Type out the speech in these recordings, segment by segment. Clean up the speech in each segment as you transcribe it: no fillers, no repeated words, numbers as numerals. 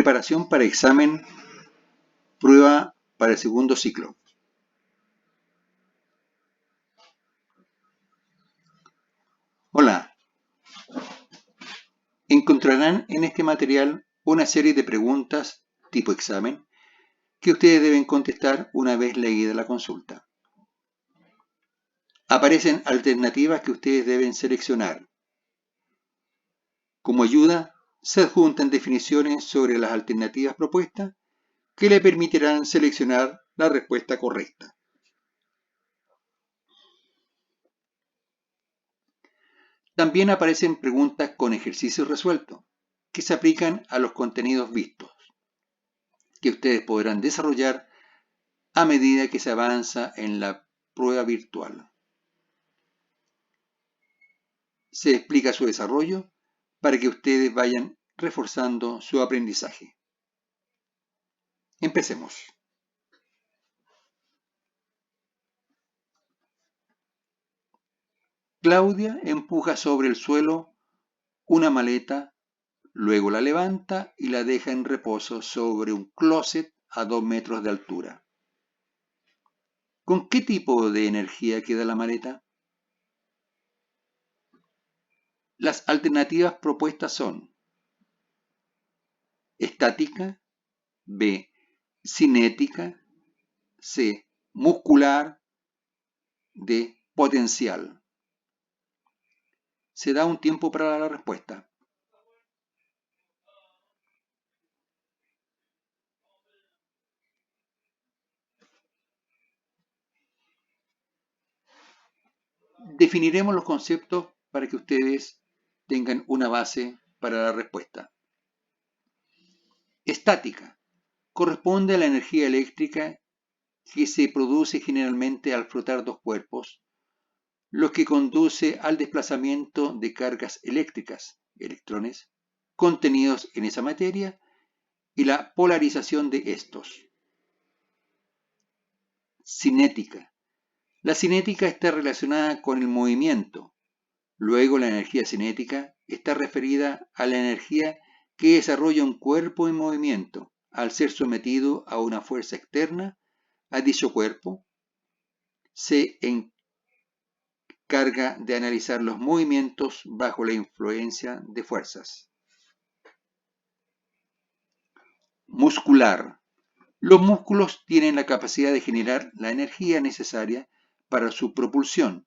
Preparación para examen, prueba para el segundo ciclo. Hola. Encontrarán en este material una serie de preguntas tipo examen que ustedes deben contestar una vez leída la consulta. Aparecen alternativas que ustedes deben seleccionar. Como ayuda, se adjuntan definiciones sobre las alternativas propuestas que le permitirán seleccionar la respuesta correcta. También aparecen preguntas con ejercicios resueltos, que se aplican a los contenidos vistos, que ustedes podrán desarrollar a medida que se avanza en la prueba virtual. Se explica su desarrollo para que ustedes vayan reforzando su aprendizaje. Empecemos. Claudia empuja sobre el suelo una maleta, luego la levanta y la deja en reposo sobre un closet a 2 metros de altura. ¿Con qué tipo de energía queda la maleta? Las alternativas propuestas son estática, B, cinética, C, muscular, D, potencial. Se da un tiempo para la respuesta. Definiremos los conceptos para que ustedes tengan una base para la respuesta. Estática. Corresponde a la energía eléctrica que se produce generalmente al frotar dos cuerpos, lo que conduce al desplazamiento de cargas eléctricas, electrones, contenidos en esa materia y la polarización de estos. Cinética. La cinética está relacionada con el movimiento. Luego, la energía cinética está referida a la energía que desarrolla un cuerpo en movimiento al ser sometido a una fuerza externa a dicho cuerpo. Se encarga de analizar los movimientos bajo la influencia de fuerzas. Muscular. Los músculos tienen la capacidad de generar la energía necesaria para su propulsión.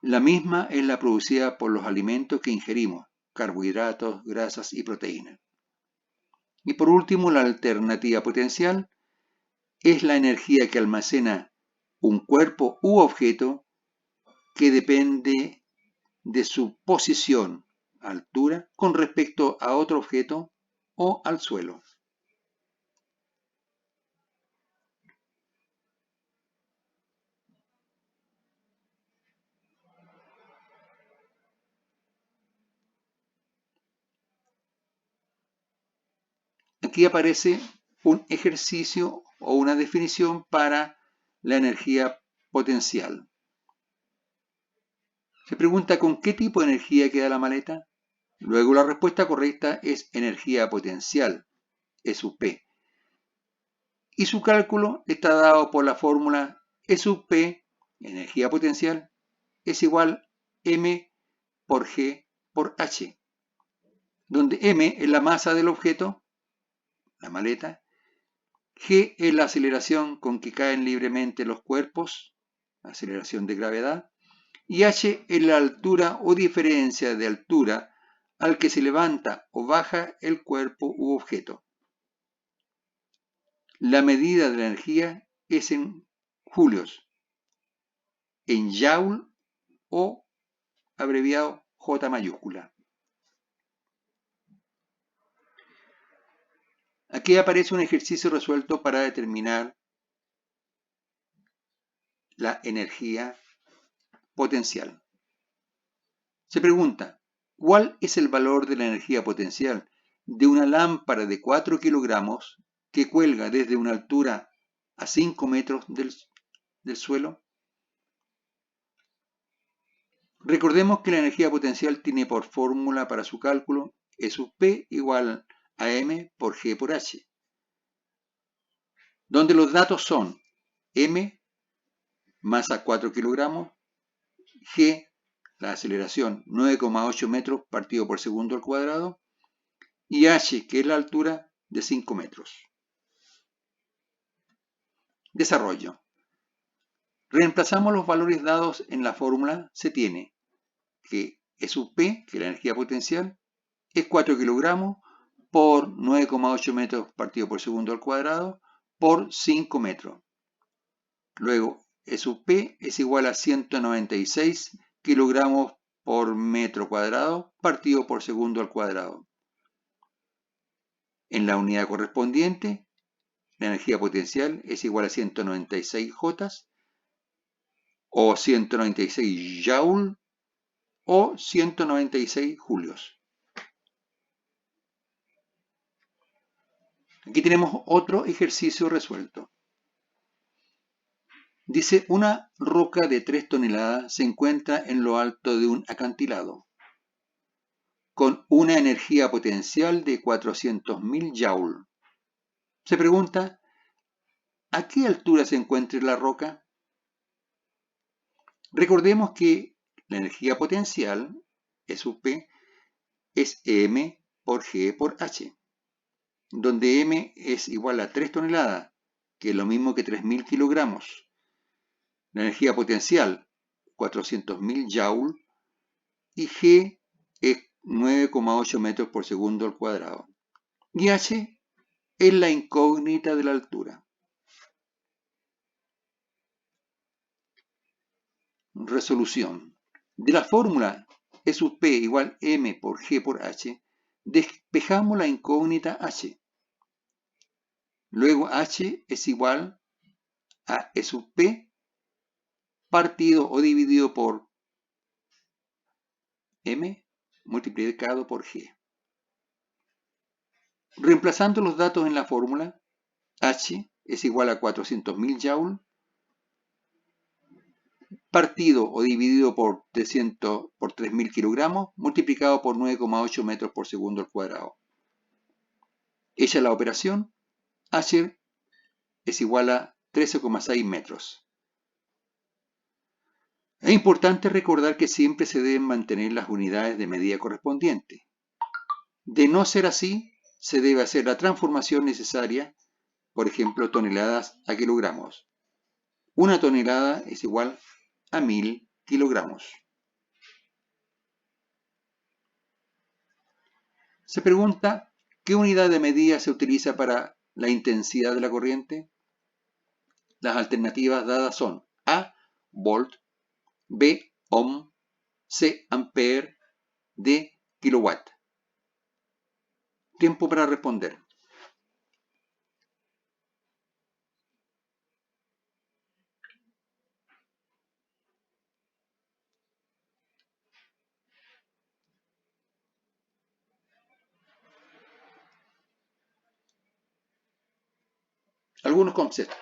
La misma es la producida por los alimentos que ingerimos, carbohidratos, grasas y proteínas. Y por último, la alternativa potencial es la energía que almacena un cuerpo u objeto que depende de su posición, altura, con respecto a otro objeto o al suelo. Aquí aparece un ejercicio o una definición para la energía potencial. Se pregunta con qué tipo de energía queda la maleta. Luego la respuesta correcta es energía potencial, E sub P. Y su cálculo está dado por la fórmula E sub P, energía potencial, es igual M por G por H, donde M es la masa del objeto, la maleta, G es la aceleración con que caen libremente los cuerpos, aceleración de gravedad, y H es la altura o diferencia de altura al que se levanta o baja el cuerpo u objeto. La medida de la energía es en julios, en joule o abreviado J mayúscula. Aquí aparece un ejercicio resuelto para determinar la energía potencial. Se pregunta, ¿cuál es el valor de la energía potencial de una lámpara de 4 kilogramos que cuelga desde una altura a 5 metros del suelo? Recordemos que la energía potencial tiene por fórmula para su cálculo E sub P igual a M por G por H, donde los datos son M, masa 4 kilogramos, G, la aceleración 9,8 metros partido por segundo al cuadrado, y H, que es la altura de 5 metros. Desarrollo. Reemplazamos los valores dados en la fórmula. Se tiene que E sub P, que es la energía potencial, es 4 kilogramos por 9,8 metros partido por segundo al cuadrado por 5 metros. Luego, E sub P es igual a 196 kilogramos por metro cuadrado partido por segundo al cuadrado. En la unidad correspondiente, la energía potencial es igual a 196 jotas o 196 joule o 196 julios. Aquí tenemos otro ejercicio resuelto. Dice, una roca de 3 toneladas se encuentra en lo alto de un acantilado con una energía potencial de 400.000 joule. Se pregunta, ¿a qué altura se encuentra la roca? Recordemos que la energía potencial, E sub P, es M por G por H, donde M es igual a 3 toneladas, que es lo mismo que 3.000 kilogramos. La energía potencial, 400.000 joule, y G es 9,8 metros por segundo al cuadrado. Y H es la incógnita de la altura. Resolución. De la fórmula E sub P igual M por G por H, despejamos la incógnita H. Luego H es igual a E sub P partido o dividido por M multiplicado por G. Reemplazando los datos en la fórmula, H es igual a 400.000 joule partido o dividido por 3.000 kilogramos multiplicado por 9,8 metros por segundo al cuadrado. Hecha la operación, H es igual a 13,6 metros. Es importante recordar que siempre se deben mantener las unidades de medida correspondientes. De no ser así, se debe hacer la transformación necesaria, por ejemplo, toneladas a kilogramos. Una tonelada es igual a 1.000 kilogramos. Se pregunta, ¿qué unidad de medida se utiliza para la intensidad de la corriente? Las alternativas dadas son A, volt, B, ohm, C, ampere, D, kilowatt. Tiempo para responder. Algunos conceptos.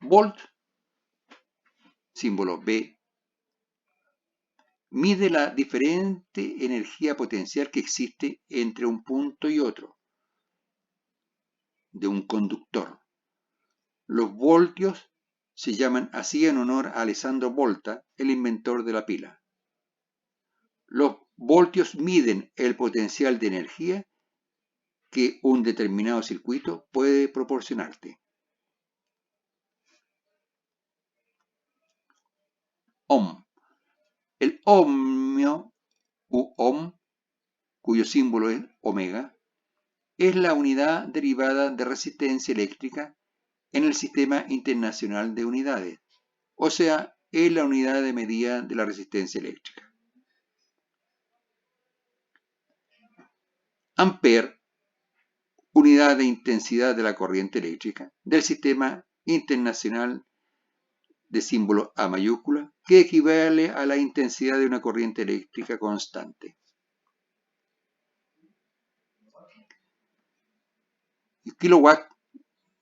Volt, símbolo B, mide la diferente energía potencial que existe entre un punto y otro de un conductor. Los voltios se llaman así en honor a Alessandro Volta, el inventor de la pila. Los voltios miden el potencial de energía que un determinado circuito puede proporcionarte. Ohm. El ohmio u ohm, cuyo símbolo es omega, es la unidad derivada de resistencia eléctrica en el Sistema Internacional de Unidades, o sea, es la unidad de medida de la resistencia eléctrica. Ampere, unidad de intensidad de la corriente eléctrica del Sistema Internacional de símbolo A mayúscula, que equivale a la intensidad de una corriente eléctrica constante. El kilowatt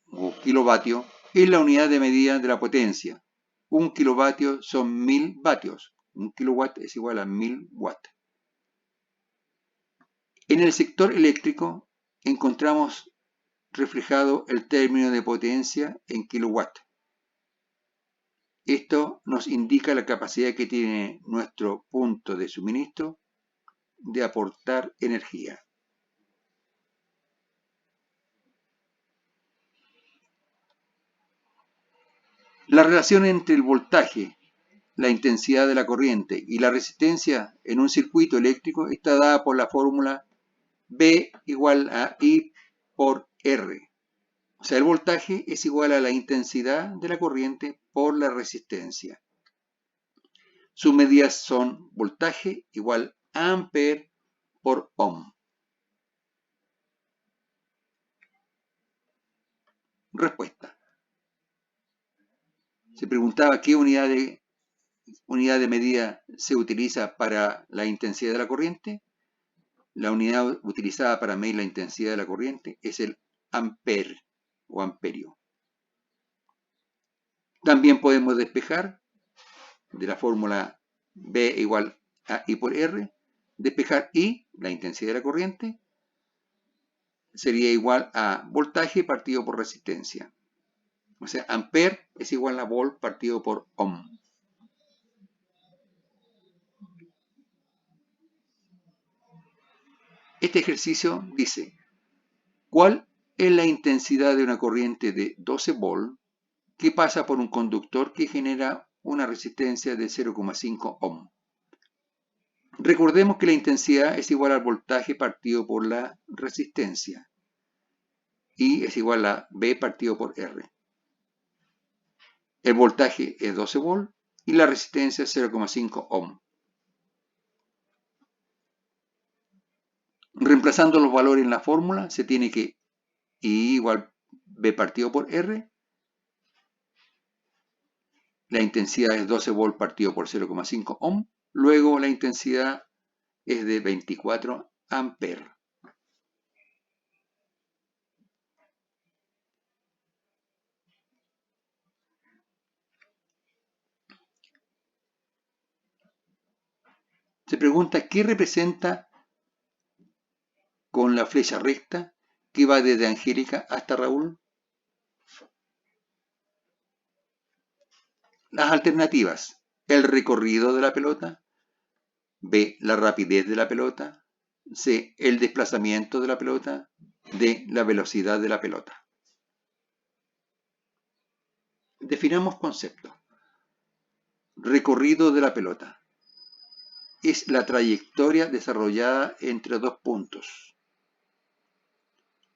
o kilovatio es la unidad de medida de la potencia. Un kilovatio son 1000 vatios. Un kilowatt es igual a 1000 watts. En el sector eléctrico, encontramos reflejado el término de potencia en kilowatt. Esto nos indica la capacidad que tiene nuestro punto de suministro de aportar energía. La relación entre el voltaje, la intensidad de la corriente y la resistencia en un circuito eléctrico está dada por la fórmula V igual a I por R. O sea, el voltaje es igual a la intensidad de la corriente por la resistencia. Sus medidas son voltaje igual a ampere por ohm. Respuesta. Se preguntaba qué unidad de medida se utiliza para la intensidad de la corriente. La unidad utilizada para medir la intensidad de la corriente es el ampere o amperio. También podemos despejar de la fórmula V igual a I por R, despejar I, la intensidad de la corriente, sería igual a voltaje partido por resistencia. O sea, ampere es igual a volt partido por ohm. Este ejercicio dice, ¿cuál es la intensidad de una corriente de 12 volt que pasa por un conductor que genera una resistencia de 0,5 ohm? Recordemos que la intensidad es igual al voltaje partido por la resistencia. I es igual a V partido por R. El voltaje es 12 volt y la resistencia es 0,5 ohm. Reemplazando los valores en la fórmula, se tiene que I igual V partido por R. La intensidad es 12 volt partido por 0,5 ohm. Luego la intensidad es de 24 amperes. Se pregunta qué representa con la flecha recta que va desde Angélica hasta Raúl. Las alternativas: el recorrido de la pelota, B, la rapidez de la pelota, C, el desplazamiento de la pelota, D, la velocidad de la pelota. Definamos concepto. Recorrido de la pelota es la trayectoria desarrollada entre dos puntos.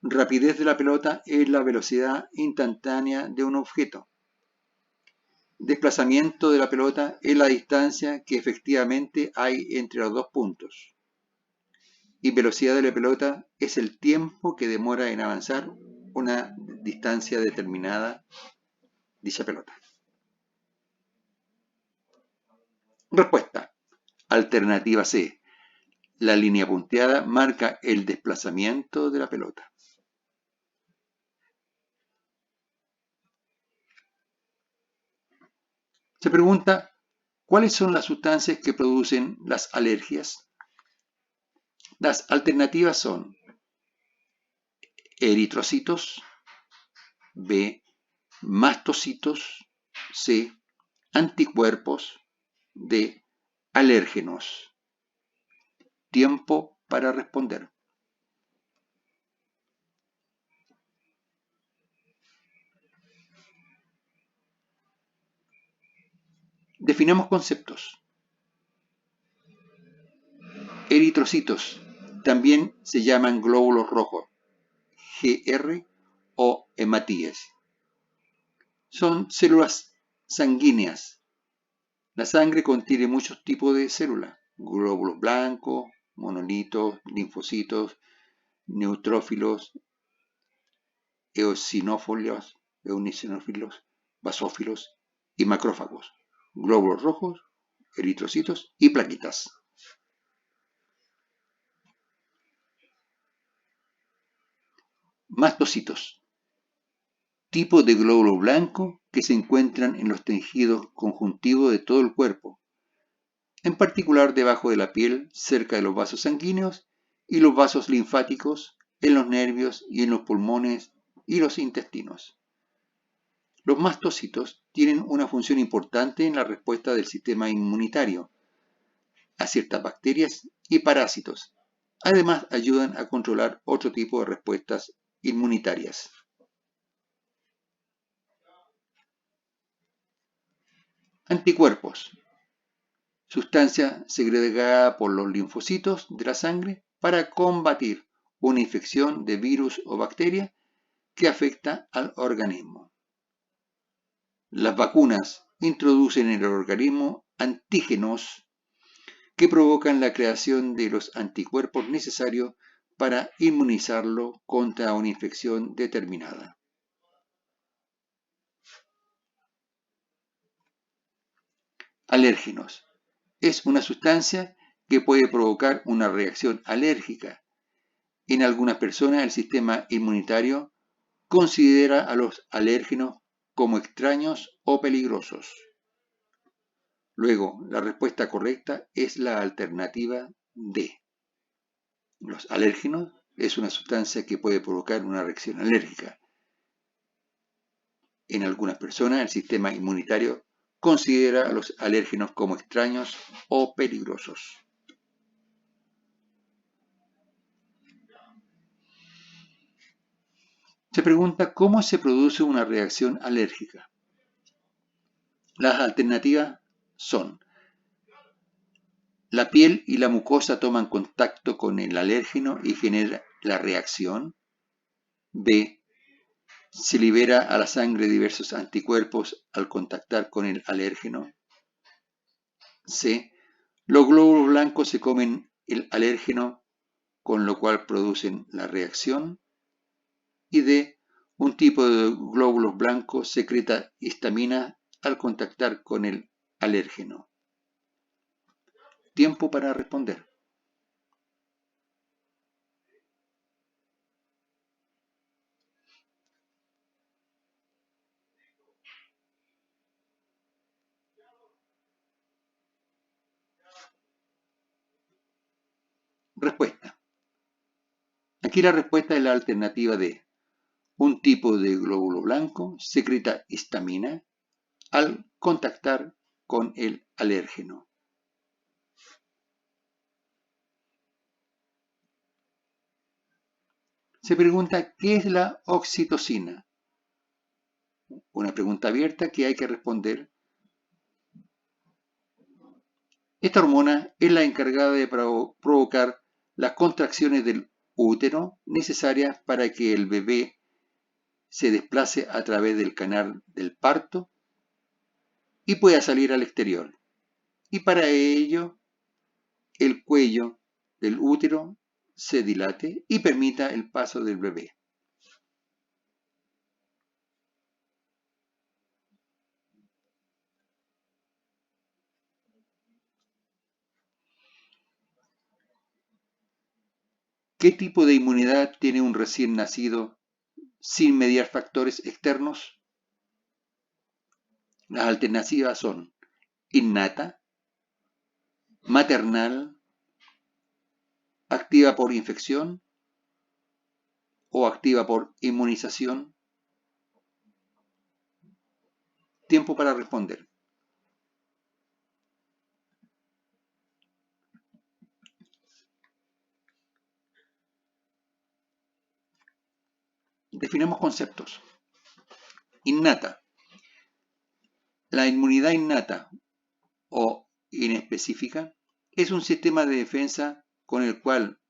Rapidez de la pelota es la velocidad instantánea de un objeto. Desplazamiento de la pelota es la distancia que efectivamente hay entre los dos puntos. Y velocidad de la pelota es el tiempo que demora en avanzar una distancia determinada dicha pelota. Respuesta. Alternativa C. La línea punteada marca el desplazamiento de la pelota. Se pregunta, ¿cuáles son las sustancias que producen las alergias? Las alternativas son eritrocitos, B, mastocitos, C, anticuerpos, D, alérgenos. Tiempo para responder. Definamos conceptos. Eritrocitos también se llaman glóbulos rojos, GR o hematíes. Son células sanguíneas. La sangre contiene muchos tipos de células: glóbulos blancos, monolitos, linfocitos, neutrófilos, eosinófilos, basófilos y macrófagos, glóbulos rojos, eritrocitos y plaquitas. Mastocitos, tipo de glóbulo blanco que se encuentran en los tejidos conjuntivos de todo el cuerpo, en particular debajo de la piel, cerca de los vasos sanguíneos y los vasos linfáticos, en los nervios y en los pulmones y los intestinos. Los mastocitos tienen una función importante en la respuesta del sistema inmunitario a ciertas bacterias y parásitos. Además, ayudan a controlar otro tipo de respuestas inmunitarias. Anticuerpos. Sustancia segregada por los linfocitos de la sangre para combatir una infección de virus o bacteria que afecta al organismo. Las vacunas introducen en el organismo antígenos que provocan la creación de los anticuerpos necesarios para inmunizarlo contra una infección determinada. Alérgenos. Es una sustancia que puede provocar una reacción alérgica. En algunas personas el sistema inmunitario considera a los alérgenos como extraños o peligrosos. Luego, la respuesta correcta es la alternativa D. Los alérgenos es una sustancia que puede provocar una reacción alérgica. En algunas personas el sistema inmunitario considera a los alérgenos como extraños o peligrosos. Se pregunta cómo se produce una reacción alérgica. Las alternativas son: la piel y la mucosa toman contacto con el alérgeno y genera la reacción. B. Se libera a la sangre diversos anticuerpos al contactar con el alérgeno. C. Los glóbulos blancos se comen el alérgeno, con lo cual producen la reacción. Y D. Un tipo de glóbulos blancos secreta histamina al contactar con el alérgeno. Tiempo para responder. Respuesta. Aquí la respuesta es la alternativa D. Un tipo de glóbulo blanco secreta histamina al contactar con el alérgeno. Se pregunta, ¿qué es la oxitocina? Una pregunta abierta que hay que responder. Esta hormona es la encargada de provocar las contracciones del útero necesarias para que el bebé se desplace a través del canal del parto y pueda salir al exterior. Y para ello, el cuello del útero se dilate y permita el paso del bebé. ¿Qué tipo de inmunidad tiene un recién nacido sin mediar factores externos? Las alternativas son innata, maternal, activa por infección o activa por inmunización. Tiempo para responder. Definamos conceptos. Innata. La inmunidad innata o inespecífica es un sistema de defensa con el cual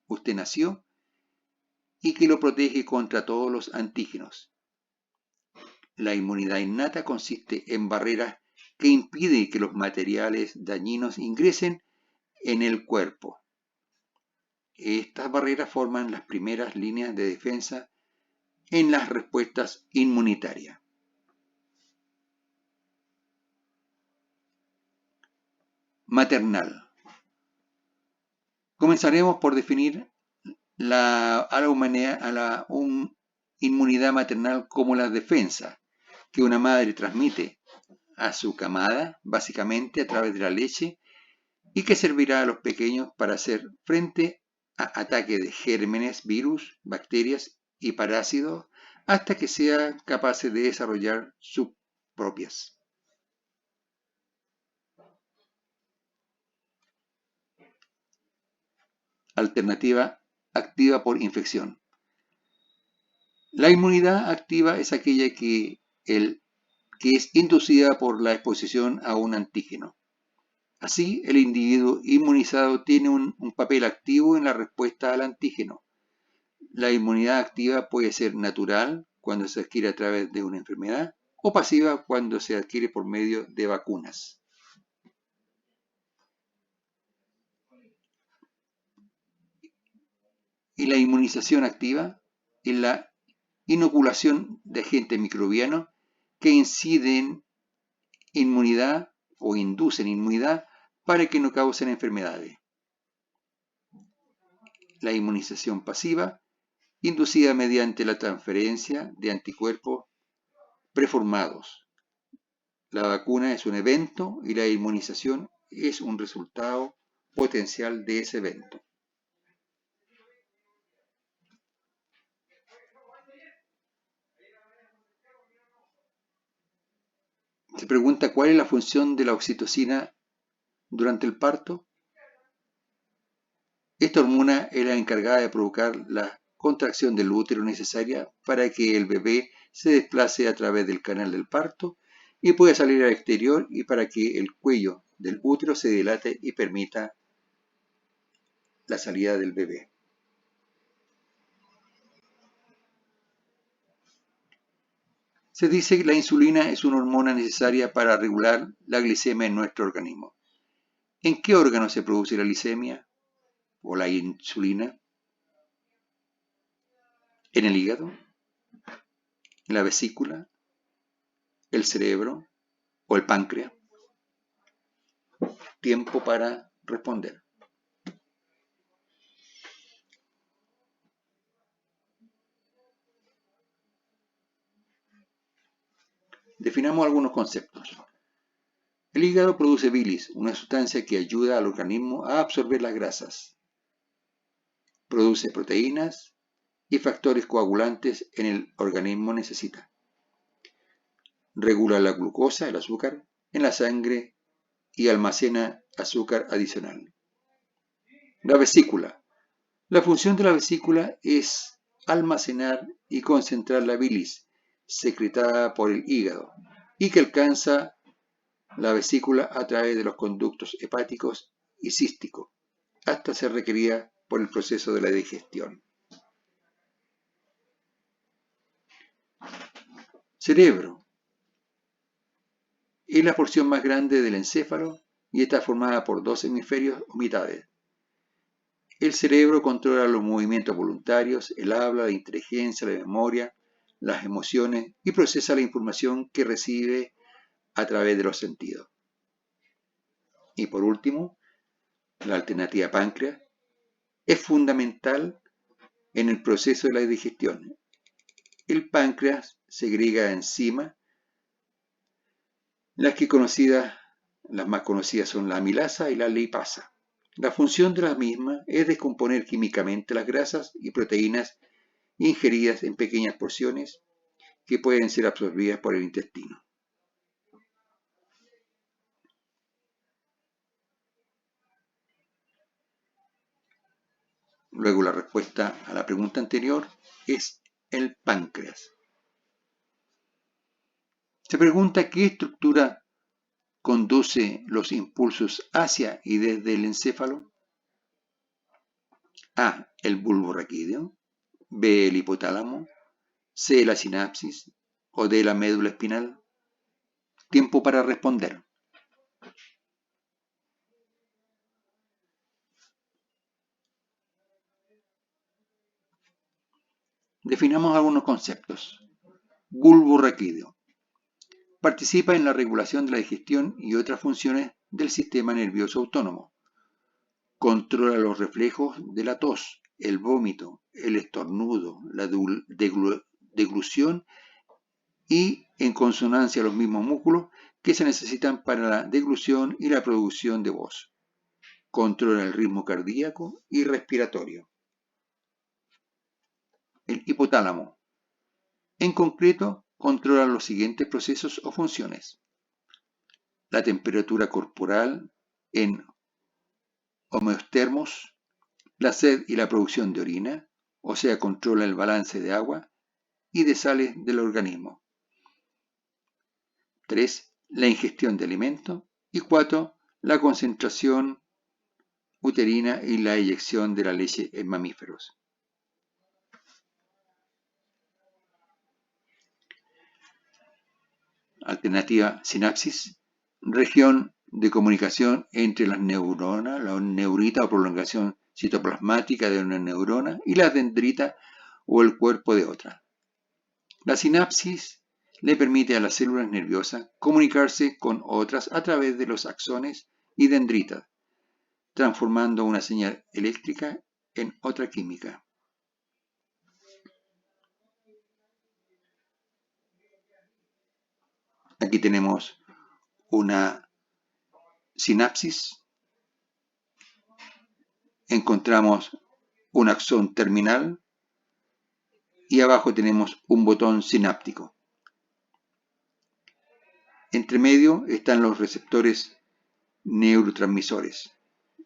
usted nació y que lo protege contra todos los antígenos. La inmunidad innata consiste en barreras que impiden que los materiales dañinos ingresen en el cuerpo. Estas barreras forman las primeras líneas de defensa en las respuestas inmunitarias. Maternal. Comenzaremos por definir a la inmunidad maternal como la defensa que una madre transmite a su camada, básicamente a través de la leche, y que servirá a los pequeños para hacer frente ataque de gérmenes, virus, bacterias y parásitos hasta que sean capaces de desarrollar sus propias. Alternativa activa por infección. La inmunidad activa es aquella que es inducida por la exposición a un antígeno. Así, el individuo inmunizado tiene un papel activo en la respuesta al antígeno. La inmunidad activa puede ser natural cuando se adquiere a través de una enfermedad o pasiva cuando se adquiere por medio de vacunas. Y la inmunización activa es la inoculación de agentes microbianos que inciden inmunidad o inducen inmunidad para que no causen enfermedades. La inmunización pasiva, inducida mediante la transferencia de anticuerpos preformados. La vacuna es un evento y la inmunización es un resultado potencial de ese evento. Se pregunta cuál es la función de la oxitocina durante el parto. Esta hormona es la encargada de provocar la contracción del útero necesaria para que el bebé se desplace a través del canal del parto y pueda salir al exterior y para que el cuello del útero se dilate y permita la salida del bebé. Se dice que la insulina es una hormona necesaria para regular la glicemia en nuestro organismo. ¿En qué órgano se produce la glicemia o la insulina? ¿En el hígado? ¿En la vesícula? ¿El cerebro? ¿O el páncreas? Tiempo para responder. Definamos algunos conceptos. El hígado produce bilis, una sustancia que ayuda al organismo a absorber las grasas. Produce proteínas y factores coagulantes en el organismo necesita. Regula la glucosa, el azúcar, en la sangre y almacena azúcar adicional. La vesícula. La función de la vesícula es almacenar y concentrar la bilis secretada por el hígado y que alcanza la vesícula a través de los conductos hepáticos y císticos hasta ser requerida por el proceso de la digestión. Cerebro. Es la porción más grande del encéfalo y está formada por dos hemisferios o mitades. El cerebro controla los movimientos voluntarios, el habla, la inteligencia, la memoria, las emociones y procesa la información que recibe a través de los sentidos. Y por último, la alternativa páncreas es fundamental en el proceso de la digestión. El páncreas segrega enzimas, las más conocidas son la amilasa y la lipasa. La función de las mismas es descomponer químicamente las grasas y proteínas ingeridas en pequeñas porciones que pueden ser absorbidas por el intestino. Luego la respuesta a la pregunta anterior es el páncreas. Se pregunta qué estructura conduce los impulsos hacia y desde el encéfalo. A. El bulbo raquídeo. B. El hipotálamo. C. La sinapsis. O D. La médula espinal. Tiempo para responder. Definamos algunos conceptos. Bulbo raquídeo. Participa en la regulación de la digestión y otras funciones del sistema nervioso autónomo. Controla los reflejos de la tos, el vómito, el estornudo, la deglución y en consonancia los mismos músculos que se necesitan para la deglución y la producción de voz. controla el ritmo cardíaco y respiratorio. El hipotálamo, en concreto, controla los siguientes procesos o funciones: la temperatura corporal en homeostermos, la sed y la producción de orina, o sea, controla el balance de agua y de sales del organismo. 3. La ingestión de alimentos. Y 4. La concentración uterina y la eyección de la leche en mamíferos. Alternativa: sinapsis, región de comunicación entre las neuronas, la neurita o prolongación citoplasmática de una neurona, y la dendrita o el cuerpo de otra. La sinapsis le permite a las células nerviosas comunicarse con otras a través de los axones y dendritas, transformando una señal eléctrica en otra química. Aquí tenemos una sinapsis. Encontramos un axón terminal y abajo tenemos un botón sináptico. Entre medio están los receptores neurotransmisores.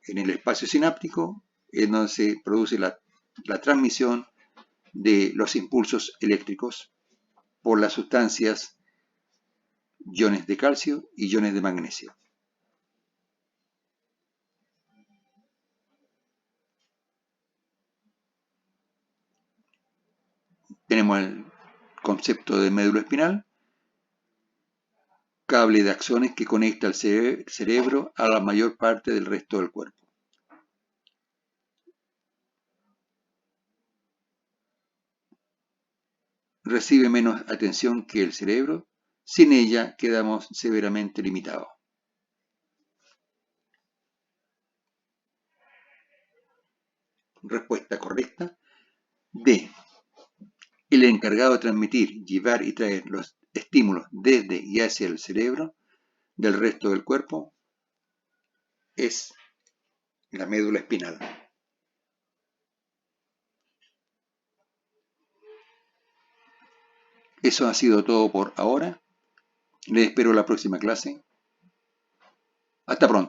En el espacio sináptico es donde se produce la transmisión de los impulsos eléctricos por las sustancias iones de calcio y iones de magnesio. Tenemos el concepto de médula espinal, cable de axones que conecta el cerebro a la mayor parte del resto del cuerpo. Recibe menos atención que el cerebro, sin ella quedamos severamente limitados. Respuesta correcta: D. El encargado de transmitir, llevar y traer los estímulos desde y hacia el cerebro del resto del cuerpo es la médula espinal. Eso ha sido todo por ahora. Les espero la próxima clase. Hasta pronto.